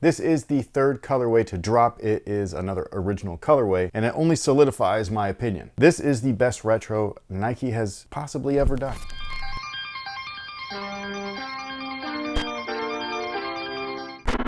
This is the third colorway to drop. It is another original colorway, and it only solidifies my opinion. This is the best retro Nike has possibly ever done.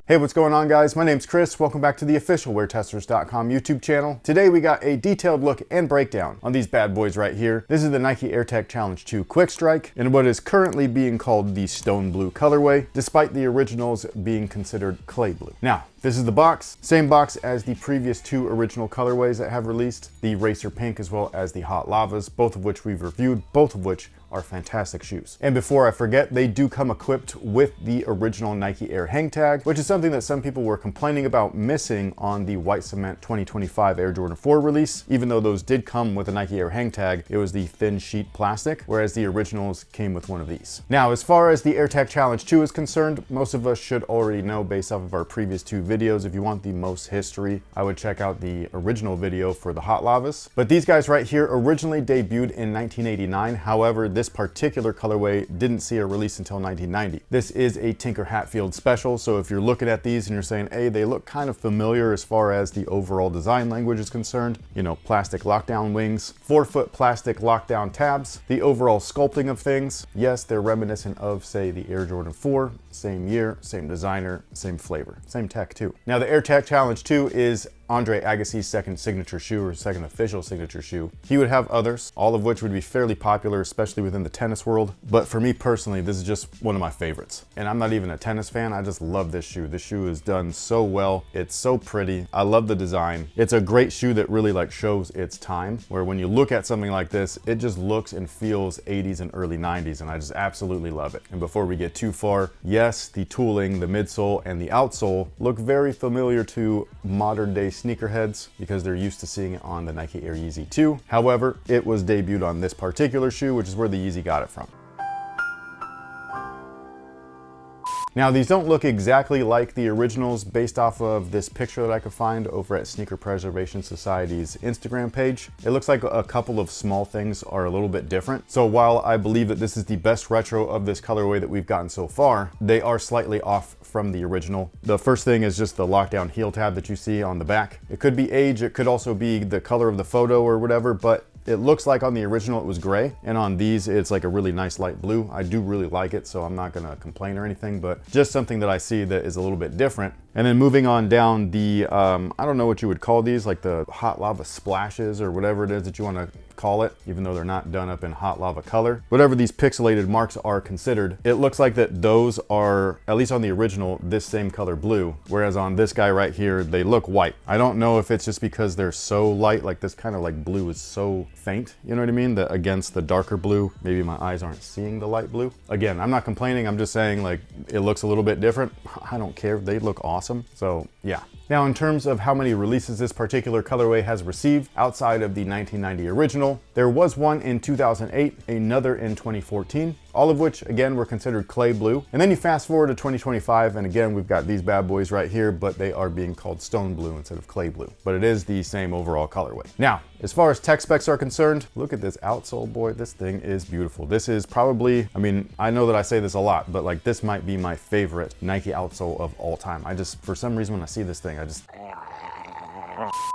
Hey, what's going on, guys? My name's Chris. Welcome back to the official WearTesters.com YouTube channel. Today we got a detailed look and breakdown on these bad boys right here. This is the Nike AirTech Challenge 2 Quick Strike in what is currently being called the Stone Blue colorway, despite the originals being considered clay blue. Now, this is the box, same box as the previous two original colorways that have released, the Racer Pink as well as the Hot Lavas, both of which we've reviewed, both of which are fantastic shoes. And before I forget, they do come equipped with the original Nike Air hang tag, which is something that some people were complaining about missing on the White Cement 2025 Air Jordan 4 release. Even though those did come with a Nike Air hang tag, it was the thin sheet plastic, whereas the originals came with one of these. Now, as far as the AirTech Challenge 2 is concerned, most of us should already know based off of our previous two videos. If you want the most history, I would check out the original video for the Hot Lavas. But these guys right here originally debuted in 1989. However, this particular colorway didn't see a release until 1990. This is a Tinker Hatfield special, so if you're looking at these and you're saying, hey, they look kind of familiar as far as the overall design language is concerned, you know, plastic lockdown wings, 4-foot plastic lockdown tabs, the overall sculpting of things, yes, they're reminiscent of, say, the Air Jordan 4, same year, same designer, same flavor, same tech too. Now, the AirTech Challenge 2 is Andre Agassi's second signature shoe, or second official signature shoe. He would have others, all of which would be fairly popular, especially within the tennis world. But for me personally, this is just one of my favorites. And I'm not even a tennis fan, I just love this shoe. This shoe is done so well. It's so pretty. I love the design. It's a great shoe that really like shows its time, where when you look at something like this, it just looks and feels 80s and early 90s, and I just absolutely love it. And before we get too far, yes, the tooling, the midsole and the outsole look very familiar to modern day sneakerheads because they're used to seeing it on the Nike Air Yeezy 2. However, it was debuted on this particular shoe, which is where the Yeezy got it from. Now, these don't look exactly like the originals based off of this picture that I could find over at Sneaker Preservation Society's Instagram page. It looks like a couple of small things are a little bit different. So while I believe that this is the best retro of this colorway that we've gotten so far, they are slightly off from the original. The first thing is just the lockdown heel tab that you see on the back. It could be age, it could also be the color of the photo or whatever, but it looks like on the original it was gray, and on these it's like a really nice light blue. I do really like it, so I'm not gonna complain or anything, but just something that I see that is a little bit different. And then moving on down the, I don't know what you would call these, like the Hot Lava splashes or whatever it is that you wanna call it, even though they're not done up in hot lava color. Whatever these pixelated marks are considered, it looks like that those are, at least on the original, this same color blue, whereas on this guy right here, they look white. I don't know if it's just because they're so light, like this kind of like blue is so faint, you know what I mean? That against the darker blue, maybe my eyes aren't seeing the light blue. Again, I'm not complaining, I'm just saying like it looks a little bit different. I don't care, they look awesome, so yeah. Now, in terms of how many releases this particular colorway has received outside of the 1990 original, there was one in 2008, another in 2014, all of which, again, were considered clay blue. And then you fast forward to 2025, and again, we've got these bad boys right here, but they are being called stone blue instead of clay blue. But it is the same overall colorway. Now, as far as tech specs are concerned, look at this outsole, boy. This thing is beautiful. This is probably, I mean, I know that I say this a lot, but like this might be my favorite Nike outsole of all time. I just, for some reason, when I see this thing,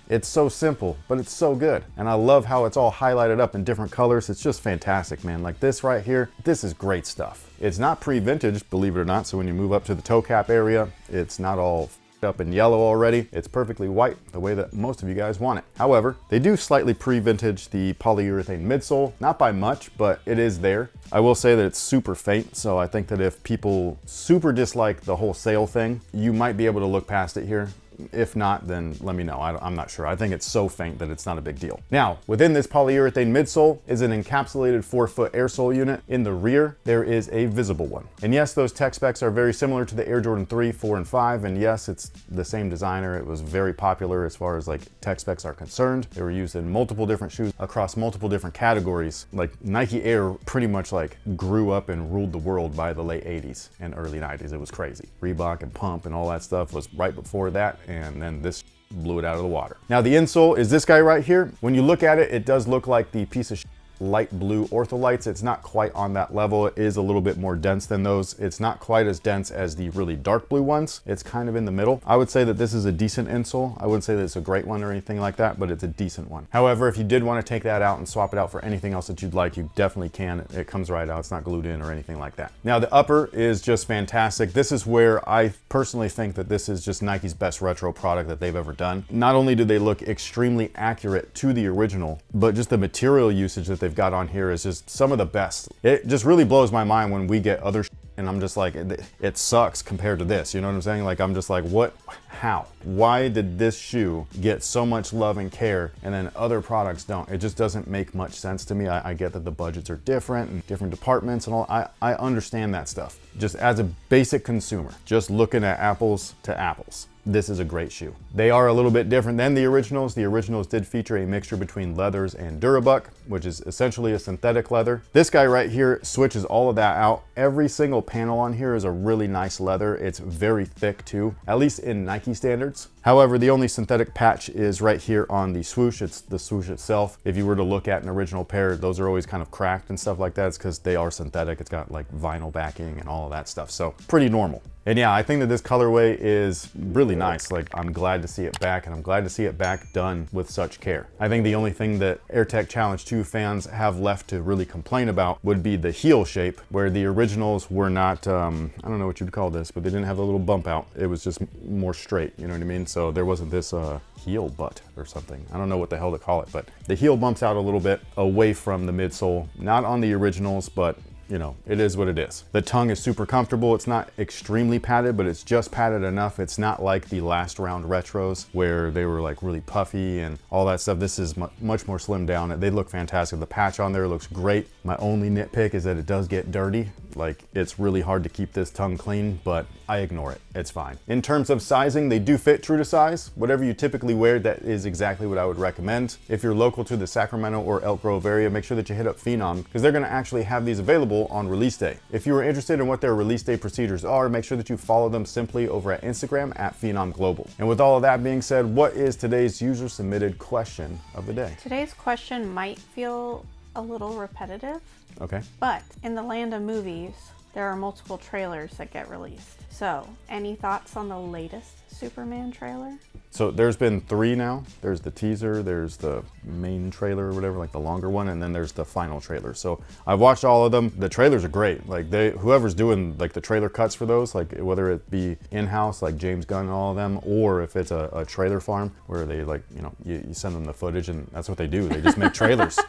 it's so simple, but it's so good. And I love how it's all highlighted up in different colors. It's just fantastic, man. Like this right here, this is great stuff. It's not pre-vintage, believe it or not. So when you move up to the toe cap area, it's not all up in yellow already. It's perfectly white, the way that most of you guys want it. However, they do slightly pre-vintage the polyurethane midsole, not by much, but it is there. I will say that it's super faint, so I think that if people super dislike the whole sale thing, you might be able to look past it here. If not, then let me know. I'm not sure. I think it's so faint that it's not a big deal. Now, within this polyurethane midsole is an encapsulated 4-foot air sole unit. In the rear, there is a visible one. And yes, those tech specs are very similar to the Air Jordan 3, 4, and 5. And yes, it's the same designer. It was very popular as far as like tech specs are concerned. They were used in multiple different shoes across multiple different categories. Like Nike Air pretty much like grew up and ruled the world by the late 80s and early 90s. It was crazy. Reebok and Pump and all that stuff was right before that. And then this blew it out of the water. Now the insole is this guy right here. When you look at it, it does look like the piece of light blue ortholights. It's not quite on that level. It is a little bit more dense than those. It's not quite as dense as the really dark blue ones. It's kind of in the middle. I would say that this is a decent insole. I wouldn't say that it's a great one or anything like that, but it's a decent one. However, if you did want to take that out and swap it out for anything else that you'd like, you definitely can. It comes right out. It's not glued in or anything like that. Now the upper is just fantastic. This is where I personally think that this is just Nike's best retro product that they've ever done. Not only do they look extremely accurate to the original, but just the material usage that they've got on here is just some of the best. It just really blows my mind when we get other and I'm just like, it sucks compared to this. You know what I'm saying? Like, I'm just like, what, how? Why did this shoe get so much love and care and then other products don't? It just doesn't make much sense to me. I get that the budgets are different and different departments and all. I understand that stuff. Just as a basic consumer, just looking at apples to apples, this is a great shoe. They are a little bit different than the originals. The originals did feature a mixture between leathers and Durabuck, which is essentially a synthetic leather. This guy right here switches all of that out. Every single panel on here is a really nice leather. It's very thick too, at least in Nike standards. However, the only synthetic patch is right here on the swoosh. It's the swoosh itself. If you were to look at an original pair, those are always kind of cracked and stuff like that. It's because they are synthetic. It's got like vinyl backing and all of that stuff. So pretty normal. And yeah, I think that this colorway is really nice. Like, I'm glad to see it back, and I'm glad to see it back done with such care. I think the only thing that AirTech Challenge 2 fans have left to really complain about would be the heel shape, where the originals were not, I don't know what you'd call this, but they didn't have a little bump out. It was just more straight, you know what I mean? So there wasn't this heel butt or something. I don't know what the hell to call it, but the heel bumps out a little bit away from the midsole. Not on the originals, but you know, it is what it is. The tongue is super comfortable. It's not extremely padded, but it's just padded enough. It's not like the last round retros where they were like really puffy and all that stuff. This is much more slimmed down. They look fantastic. The patch on there looks great. My only nitpick is that it does get dirty. Like, it's really hard to keep this tongue clean, but I ignore it. It's fine. In terms of sizing, they do fit true to size. Whatever you typically wear, that is exactly what I would recommend. If you're local to the Sacramento or Elk Grove area, make sure that you hit up Phenom, because they're gonna actually have these available on release day. If you are interested in what their release day procedures are, make sure that you follow them simply over at Instagram at Phenom Global. And with all of that being said, what is today's user submitted question of the day? Today's question might feel a little repetitive. Okay. But in the land of movies, there are multiple trailers that get released. So, any thoughts on the latest Superman trailer? So there's been 3 now. There's the teaser, there's the main trailer or whatever, like the longer one, and then there's the final trailer. So I've watched all of them. The trailers are great. Like, whoever's doing like the trailer cuts for those, like whether it be in-house like James Gunn and all of them, or if it's a trailer farm where they, like, you know, you send them the footage and that's what they do. They just make trailers.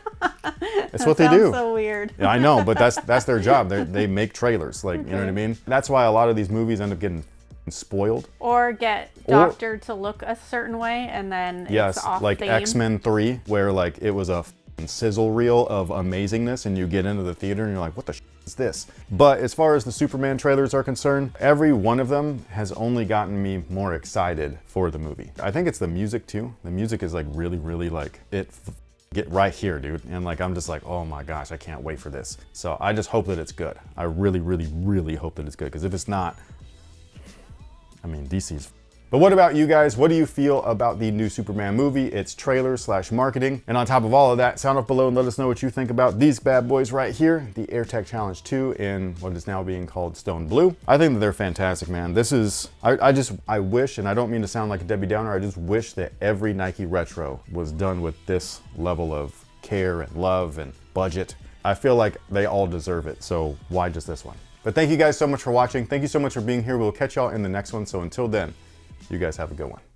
That's what they do. So weird. Yeah, I know, but that's their job. They make trailers, like, okay. You know what I mean? That's why a lot of these movies end up getting spoiled. Or get doctored to look a certain way and then yes, it's off like theme. X-Men 3, where like it was a sizzle reel of amazingness and you get into the theater and you're like, what the is this? But as far as the Superman trailers are concerned, every one of them has only gotten me more excited for the movie. I think it's the music too. The music is like really, really like get right here, dude. And like, I'm just like, oh my gosh, I can't wait for this. So I just hope that it's good. I really, really, really hope that it's good, because if it's not, I mean, DC's. But what about you guys? What do you feel about the new Superman movie, its trailer / marketing? And on top of all of that, sound off below and let us know what you think about these bad boys right here, the AirTech Challenge 2 in what is now being called Stone Blue. I think that they're fantastic, man. This is, I wish, and I don't mean to sound like a Debbie Downer, I just wish that every Nike retro was done with this level of care and love and budget. I feel like they all deserve it, so why just this one? But thank you guys so much for watching. Thank you so much for being here. We'll catch y'all in the next one. So until then, you guys have a good one.